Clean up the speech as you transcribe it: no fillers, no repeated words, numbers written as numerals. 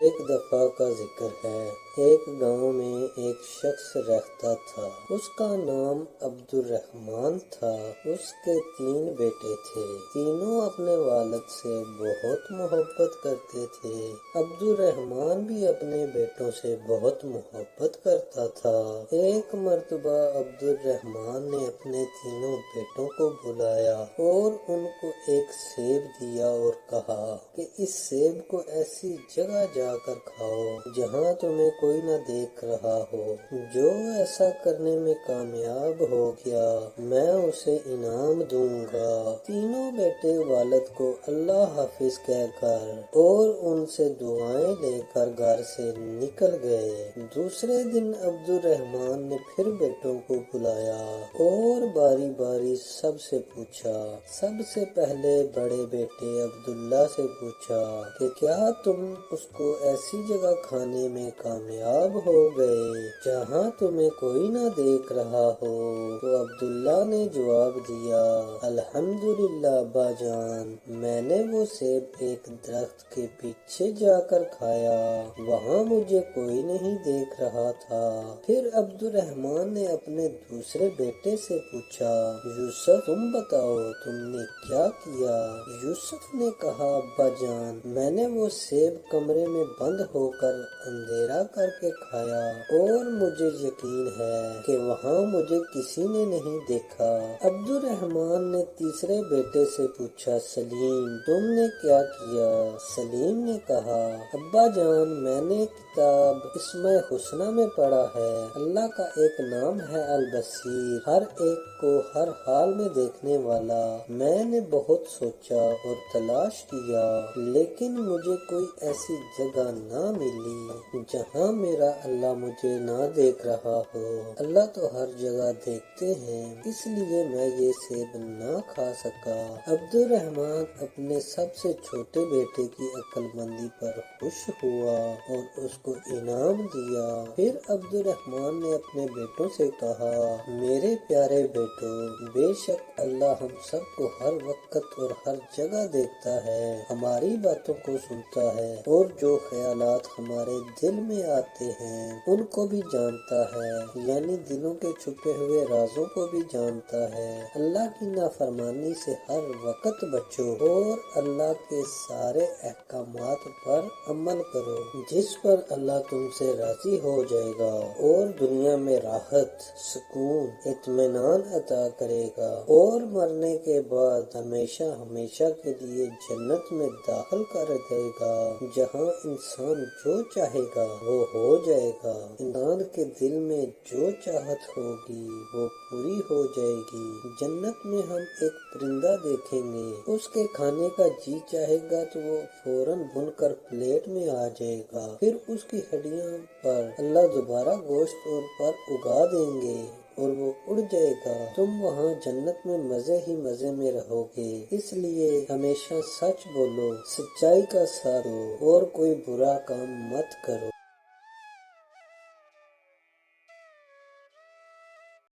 ایک دفعہ کا ذکر ہے، ایک گاؤں میں ایک شخص رہتا تھا۔ اس کا نام عبد الرحمن تھا۔ اس کے 3 بیٹے تھے۔ تینوں اپنے والد سے بہت محبت کرتے تھے۔ عبد الرحمن بھی اپنے بیٹوں سے بہت محبت کرتا تھا۔ ایک مرتبہ عبد الرحمن نے اپنے تینوں بیٹوں کو بلایا اور ان کو ایک سیب دیا اور کہا کہ اس سیب کو ایسی جگہ جا کر کھاؤ جہاں تمہیں کوئی نہ دیکھ رہا ہو۔ جو ایسا کرنے میں کامیاب ہو گیا میں اسے انعام دوں گا۔ تینوں بیٹے والد کو اللہ حافظ کہہ کر اور ان سے دعائیں لے کر گھر سے نکل گئے۔ دوسرے دن عبد الرحمن نے پھر بیٹوں کو بلایا اور باری باری سب سے پوچھا۔ سب سے پہلے بڑے بیٹے عبداللہ سے پوچھا کہ کیا تم اس کو ایسی جگہ کھانے میں کامیاب ہو گئے جہاں تمہیں کوئی نہ دیکھ رہا ہو؟ تو عبداللہ نے جواب دیا، الحمدللہ ابا جان، میں نے وہ سیب ایک درخت کے پیچھے جا کر کھایا، وہاں مجھے کوئی نہیں دیکھ رہا تھا۔ پھر عبد الرحمن نے اپنے دوسرے بیٹے سے پوچھا، یوسف تم بتاؤ تم نے کیا کیا؟ یوسف نے کہا، ابا جان میں نے وہ سیب کمرے میں بند ہو کر اندھیرا کر کے کھایا اور مجھے یقین ہے کہ وہاں مجھے کسی نے نہیں دیکھا۔ عبد الرحمن نے تیسرے بیٹے سے پوچھا، سلیم تم نے کیا کیا؟ سلیم نے کہا، ابا جان میں نے کتاب اسماء الحسنی میں پڑھا ہے، اللہ کا ایک نام ہے البصیر، ہر ایک کو ہر حال میں دیکھنے والا۔ میں نے بہت سوچا اور تلاش کیا لیکن مجھے کوئی ایسی جگہ نہ ملی جہاں میرا اللہ مجھے نہ دیکھ رہا ہو۔ اللہ تو ہر جگہ دیکھتے ہیں، اس لیے میں یہ سیب نہ کھا سکا۔ عبد الرحمن اپنے سب سے چھوٹے بیٹے کی عقل مندی پر خوش ہوا اور اس کو انعام دیا۔ پھر عبد الرحمن نے اپنے بیٹوں سے کہا، میرے پیارے بیٹو، بے شک اللہ ہم سب کو ہر وقت اور ہر جگہ دیکھتا ہے، ہماری باتوں کو سنتا ہے اور جو خیالات ہمارے دل میں آتے ہیں ان کو بھی جانتا ہے، یعنی دلوں کے چھپے ہوئے رازوں کو بھی جانتا ہے۔ اللہ کی نافرمانی سے ہر وقت بچو اور اللہ کے سارے احکامات پر عمل کرو جس پر اللہ تم سے راضی ہو جائے گا اور دنیا میں راحت، سکون، اطمینان عطا کرے گا اور مرنے کے بعد ہمیشہ ہمیشہ کے لیے جنت میں داخل کر دے گا جہاں انسان جو چاہے گا وہ ہو جائے گا۔ انسان کے دل میں جو چاہت ہوگی وہ پوری ہو جائے گی۔ جنت میں ہم ایک پرندہ دیکھیں گے، اس کے کھانے کا جی چاہے گا تو وہ فوراً بن کر پلیٹ میں آ جائے گا، پھر اس کی ہڈیوں پر اللہ دوبارہ گوشت اور پر اگا دیں گے اور وہ اڑ جائے گا۔ تم وہاں جنت میں مزے ہی مزے میں رہو گے، اس لیے ہمیشہ سچ بولو، سچائی کا ساتھ دو اور کوئی برا کام مت کرو۔